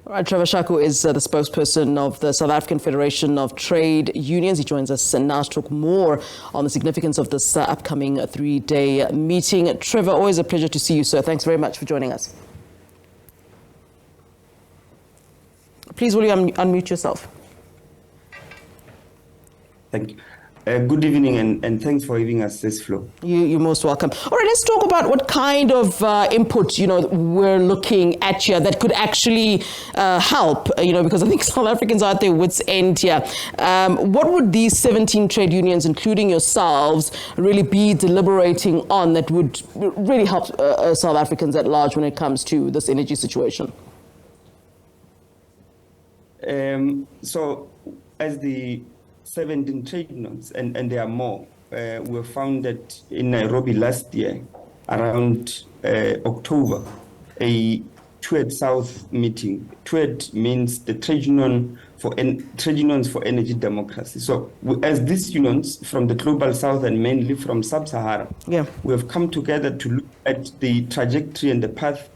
All right, Trevor Shaku is the spokesperson of the South African Federation of Trade Unions. He joins us now to talk more on the significance of this upcoming three-day meeting. Trevor, always a pleasure to see you, sir. Thanks very much for joining us. Please, will you unmute yourself? Thank you. Good evening, and thanks for giving us this floor. You're most welcome. All right, let's talk about what kind of input, we're looking at here that could actually help, because I think South Africans are at their wits' end here. What would these 17 trade unions, including yourselves, really be deliberating on that would really help South Africans at large when it comes to this energy situation? So, as the 17 trade unions, and there are more, were founded in Nairobi last year, around October, a TWED South meeting. TWED means the Trade Unions for Energy Democracy. So, as these unions from the Global South and mainly from Sub-Sahara, we have come together to look at the trajectory and the path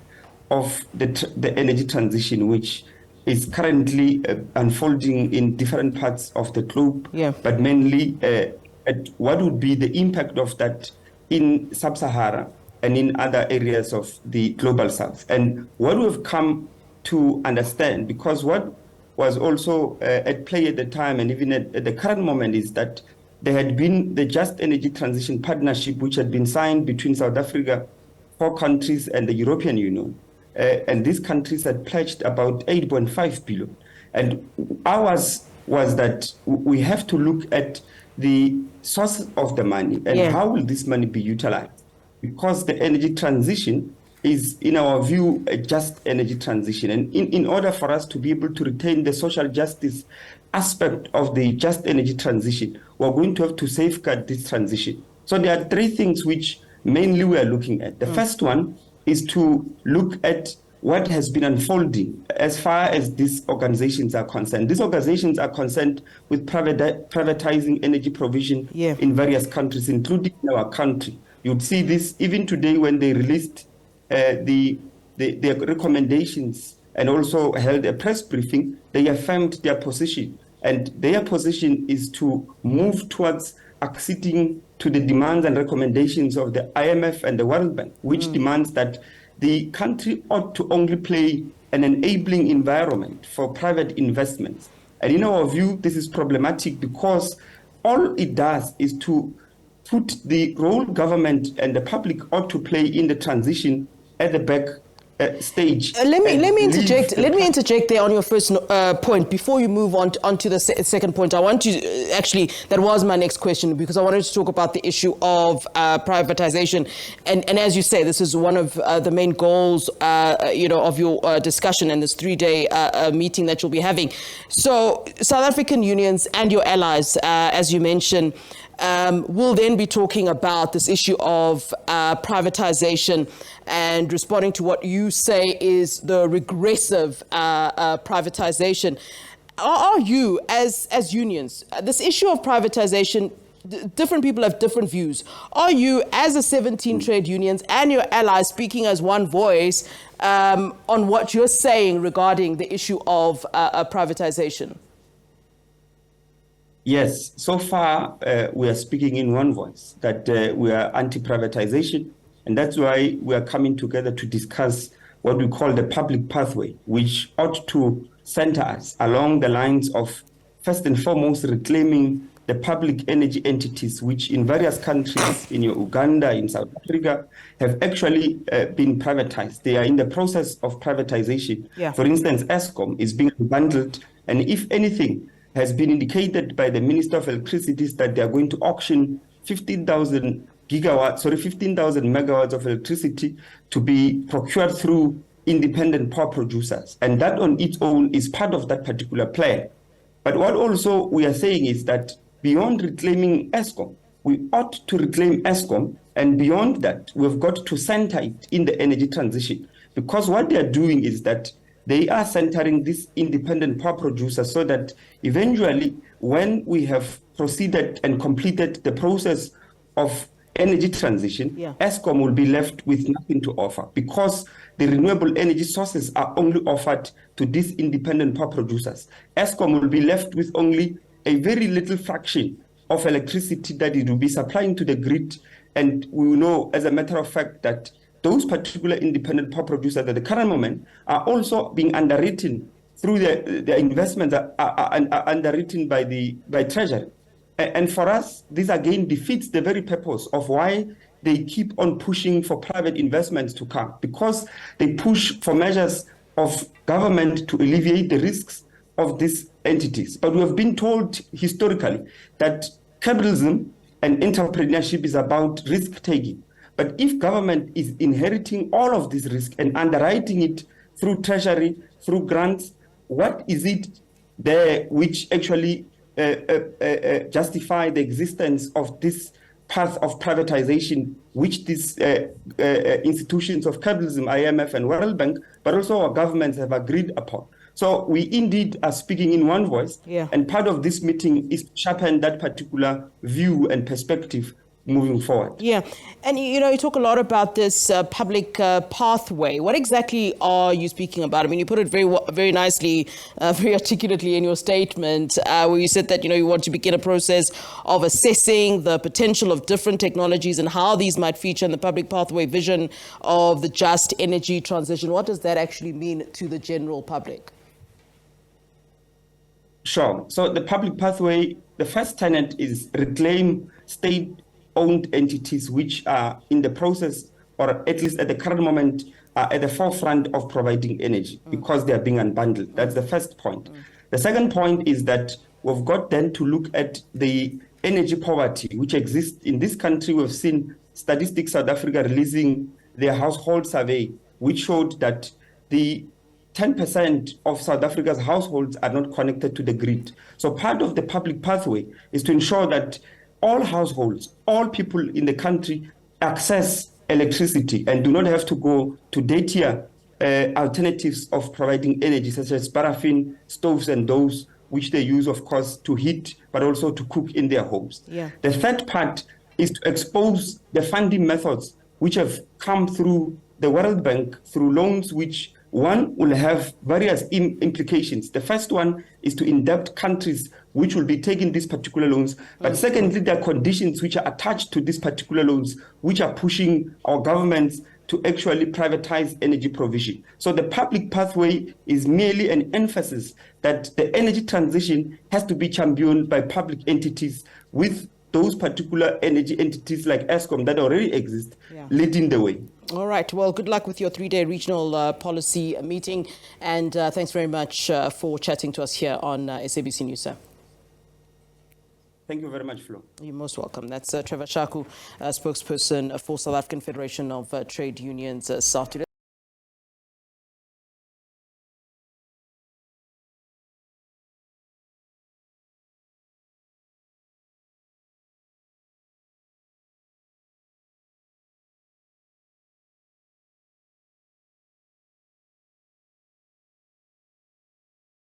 of the energy transition, which is currently unfolding in different parts of the globe, but mainly at what would be the impact of that in Sub-Sahara and in other areas of the Global South. And what we've come to understand, because what was also at play at the time and even at the current moment, is that there had been the Just Energy Transition Partnership, which had been signed between South Africa, 4 countries, and the European Union. And these countries had pledged about 8.5 billion. And ours was that we have to look at the source of the money and how will this money be utilized? Because the energy transition is, in our view, a just energy transition. And in order for us to be able to retain the social justice aspect of the just energy transition, we're going to have to safeguard this transition. So there are 3 things which mainly we are looking at. The first one is to look at what has been unfolding as far as these organizations are concerned. These organizations are concerned with privatizing energy provision in various countries, including in our country. You'd see this even today when they released their recommendations and also held a press briefing. They affirmed their position, and their position is to move towards acceding to the demands and recommendations of the IMF and the World Bank, which demands that the country ought to only play an enabling environment for private investments. And in our view, this is problematic because all it does is to put the role government and the public ought to play in the transition at the back stage. Let me interject there on your first point before you move on to the second point. I want to that was my next question, because I wanted to talk about the issue of privatization, and as you say, this is one of the main goals of your discussion and this 3-day meeting that you'll be having. So South African unions and your allies, as you mentioned, we'll then be talking about this issue of privatization and responding to what you say is the regressive privatization. Are you, as unions, this issue of privatization, different people have different views. Are you, as the 17 trade unions and your allies, speaking as one voice on what you're saying regarding the issue of privatization? Yes, so far we are speaking in one voice, that we are anti-privatization, and that's why we are coming together to discuss what we call the public pathway, which ought to center us along the lines of, first and foremost, reclaiming the public energy entities, which in various countries, in Uganda, in South Africa, have actually been privatized. They are in the process of privatization. For instance, Eskom is being bundled, and if anything, has been indicated by the Minister of Electricity that they are going to auction 15,000 megawatts of electricity to be procured through independent power producers. And that on its own is part of that particular plan. But what also we are saying is that beyond reclaiming Eskom, we ought to reclaim Eskom, and beyond that, we've got to center it in the energy transition. Because what they are doing is that they are centering this independent power producer so that eventually, when we have proceeded and completed the process of energy transition, Eskom will be left with nothing to offer, because the renewable energy sources are only offered to these independent power producers, Eskom will be left with only a very little fraction of electricity that it will be supplying to the grid. And we know, as a matter of fact, that those particular independent power producers at the current moment are also being underwritten through their investments are underwritten by Treasury. And for us, this again defeats the very purpose of why they keep on pushing for private investments to come, because they push for measures of government to alleviate the risks of these entities. But we have been told historically that capitalism and entrepreneurship is about risk-taking. But if government is inheriting all of this risk and underwriting it through treasury, through grants, what is it there which actually justify the existence of this path of privatization, which these institutions of capitalism, IMF and World Bank, but also our governments have agreed upon? So we indeed are speaking in one voice, and part of this meeting is to sharpen that particular view and perspective moving forward. Yeah, and you talk a lot about this public pathway. What exactly are you speaking about? I mean, you put it very nicely, very articulately in your statement, where you said that you want to begin a process of assessing the potential of different technologies and how these might feature in the public pathway vision of the just energy transition. What does that actually mean to the general public? Sure. So the public pathway, the first tenet is reclaim state-owned entities which are in the process, or at least at the current moment, are at the forefront of providing energy because they are being unbundled. That's the first point. The second point is that we've got then to look at the energy poverty which exists in this country. We've seen Statistics South Africa releasing their household survey, which showed that the 10% of South Africa's households are not connected to the grid. So part of the public pathway is to ensure that all households, all people in the country access electricity and do not have to go to dirtier alternatives of providing energy, such as paraffin stoves and those which they use, of course, to heat, but also to cook in their homes. Yeah. The third part is to expose the funding methods which have come through the World Bank through loans which one will have various implications. The first one is to indebt countries which will be taking these particular loans. But secondly, there are conditions which are attached to these particular loans, which are pushing our governments to actually privatize energy provision. So the public pathway is merely an emphasis that the energy transition has to be championed by public entities, with those particular energy entities like Eskom that already exist leading the way. All right. Well, good luck with your 3-day regional policy meeting. And thanks very much for chatting to us here on SABC News, sir. Thank you very much, Flo. You're most welcome. That's Trevor Shaku, spokesperson for South African Federation of Trade Unions, SARTU.